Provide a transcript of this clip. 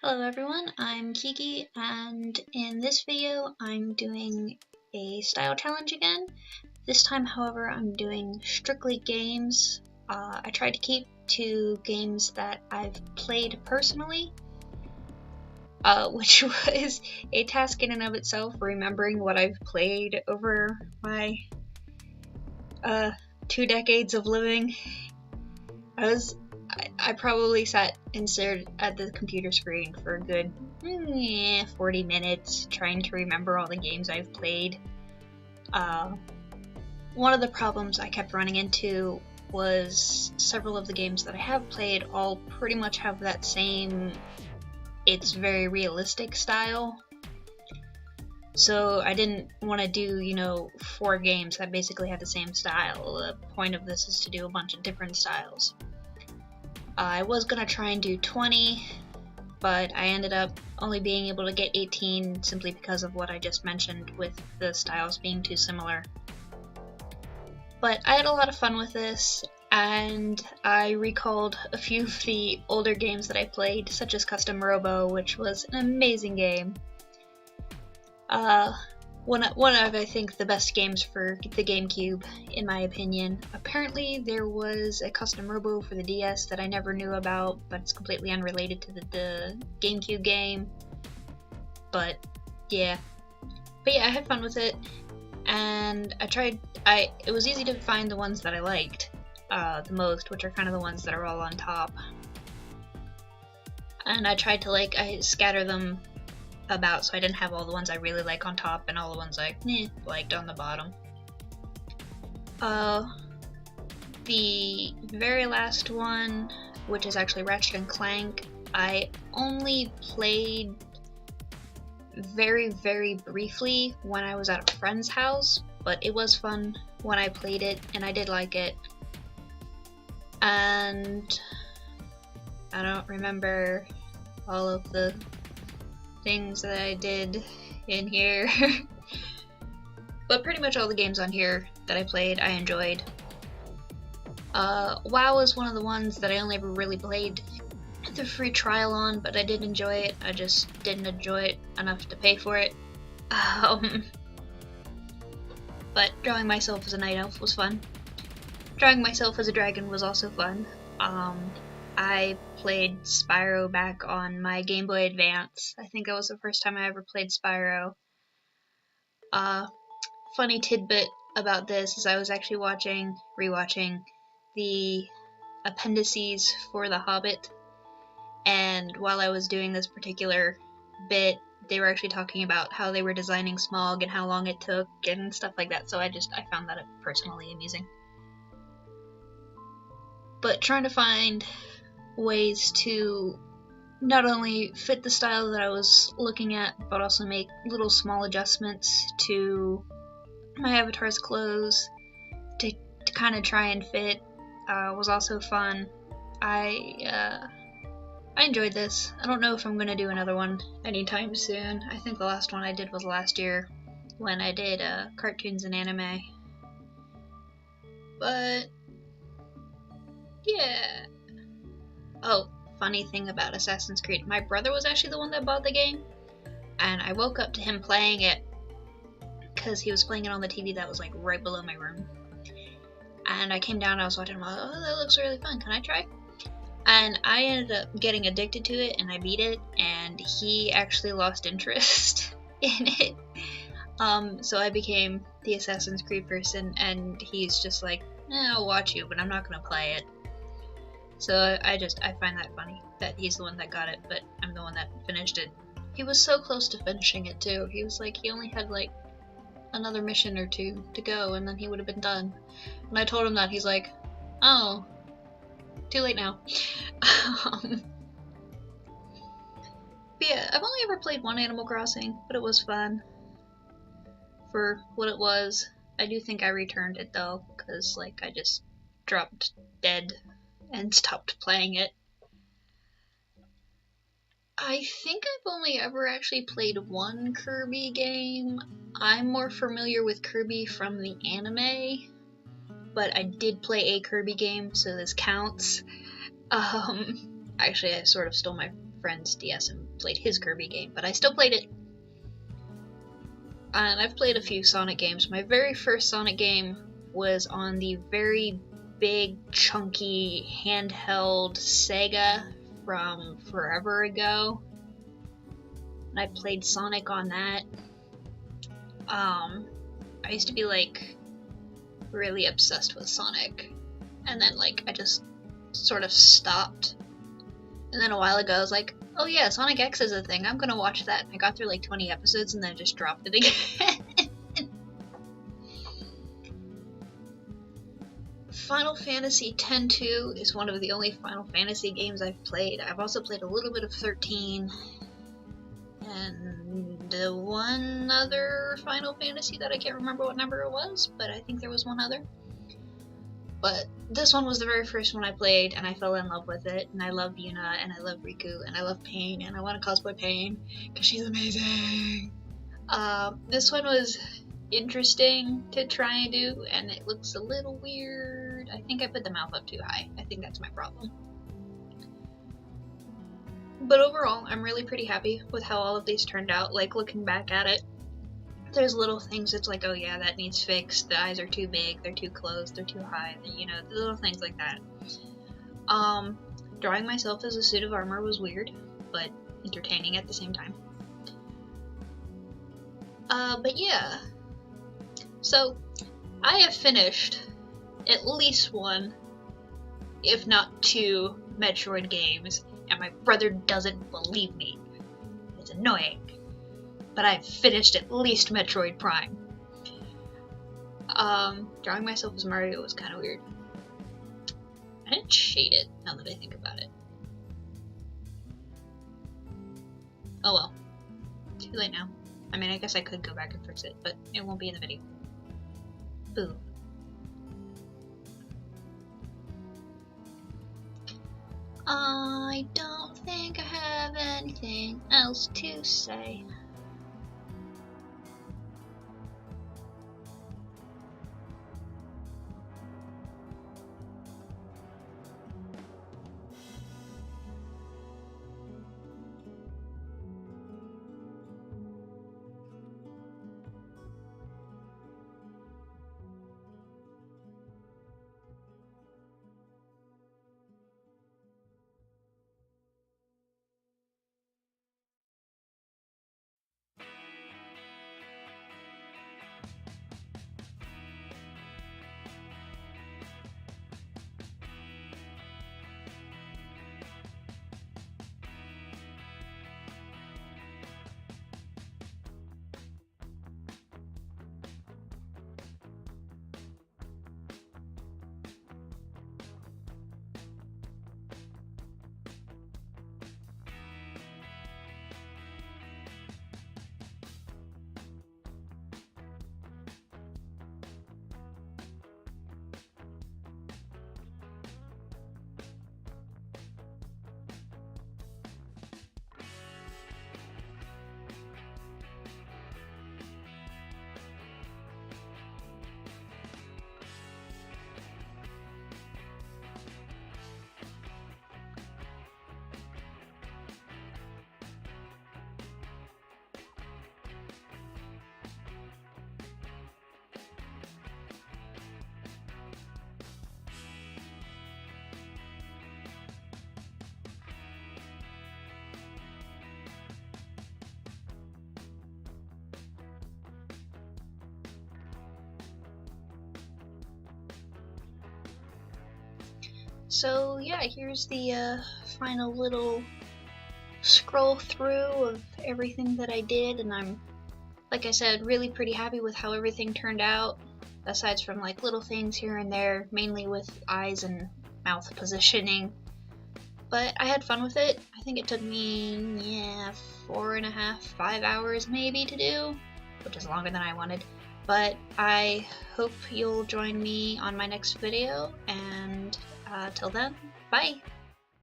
Hello everyone, I'm Kiki, and in this video I'm doing a style challenge again. This time, however, I'm doing strictly games. I tried to keep to games that I've played personally, which was a task in and of itself, remembering what I've played over my 2 decades of living. I probably sat and stared at the computer screen for a good 40 minutes trying to remember all the games I've played. One of the problems I kept running into was several of the games that I have played all pretty much have that same, it's very realistic style. So I didn't want to do, 4 games that basically had the same style. The point of this is to do a bunch of different styles. I was gonna try and do 20, but I ended up only being able to get 18 simply because of what I just mentioned with the styles being too similar. But I had a lot of fun with this, and I recalled a few of the older games that I played, such as Custom Robo, which was an amazing game. One of, I think, the best games for the GameCube, in my opinion. Apparently there was a Custom Robo for the DS that I never knew about, but it's completely unrelated to the GameCube game. But yeah, I had fun with it, and it was easy to find the ones that I liked the most, which are kind of the ones that are all on top. And I tried to I scatter them about, so I didn't have all the ones I really like on top and all the ones I liked on the bottom. The very last one, which is actually Ratchet & Clank, I only played very, very briefly when I was at a friend's house, but it was fun when I played it, and I did like it. And I don't remember all of the things that I did in here. But pretty much all the games on here that I played, I enjoyed. WoW was one of the ones that I only ever really played the free trial on, but I did enjoy it. I just didn't enjoy it enough to pay for it. But drawing myself as a night elf was fun. Drawing myself as a dragon was also fun. I played Spyro back on my Game Boy Advance. I think that was the first time I ever played Spyro. Funny tidbit about this is I was actually rewatching the appendices for The Hobbit, and while I was doing this particular bit, they were actually talking about how they were designing Smaug and how long it took and stuff like that, so I found that personally amusing. But trying to find ways to not only fit the style that I was looking at, but also make little small adjustments to my avatar's clothes to kind of try and fit was also fun. I enjoyed this. I don't know if I'm going to do another one anytime soon. I think the last one I did was last year when I did cartoons and anime. But yeah. Oh, funny thing about Assassin's Creed. My brother was actually the one that bought the game, and I woke up to him playing it because he was playing it on the TV that was right below my room. And I came down and I was watching him, oh, that looks really fun, can I try? And I ended up getting addicted to it, and I beat it, and he actually lost interest in it. So I became the Assassin's Creed person, and he's just like, I'll watch you, but I'm not gonna play it. So I find that funny that he's the one that got it, but I'm the one that finished it. He was so close to finishing it too. He was he only had another mission or 2 to go, and then he would have been done. When I told him that, he's like, oh, too late now. But yeah, I've only ever played one Animal Crossing, but it was fun for what it was. I do think I returned it though, because I just dropped dead and stopped playing it. I think I've only ever actually played one Kirby game. I'm more familiar with Kirby from the anime, but I did play a Kirby game, so this counts. Actually, I sort of stole my friend's DS and played his Kirby game, but I still played it. And I've played a few Sonic games. My very first Sonic game was on the very big, chunky, handheld Sega from forever ago. And I played Sonic on that. I used to be like really obsessed with Sonic, and then like I just sort of stopped. And then a while ago I was like, oh yeah, Sonic X is a thing, I'm gonna watch that. I got through like 20 episodes and then just dropped it again. Final Fantasy X-2 is one of the only Final Fantasy games I've played. I've also played a little bit of 13 and one other Final Fantasy that I can't remember what number it was, but I think there was one other. But this one was the very first one I played, and I fell in love with it, and I love Yuna, and I love Riku, and I love Pain, and I want to cosplay Pain, because she's amazing! This one was interesting to try and do, and it looks a little weird. I think I put the mouth up too high. I think that's my problem. But overall, I'm really pretty happy with how all of these turned out. Like, looking back at it, there's little things it's like, oh yeah, that needs fixed, the eyes are too big, they're too close, they're too high, you know, little things like that. Drawing myself as a suit of armor was weird, but entertaining at the same time. But yeah. So, I have finished at least one, if not two, Metroid games, and my brother doesn't believe me. It's annoying. But I've finished at least Metroid Prime. Drawing myself as Mario was kind of weird. I didn't shade it, now that I think about it. Oh well. Too late now. I mean, I guess I could go back and fix it, but it won't be in the video. Boo. I don't think I have anything else to say. So yeah, here's the final little scroll through of everything that I did, and I'm, like I said, really pretty happy with how everything turned out, aside from like little things here and there, mainly with eyes and mouth positioning. But I had fun with it. I think it took me, 4.5, 5 hours maybe to do, which is longer than I wanted. But I hope you'll join me on my next video, and till then, bye!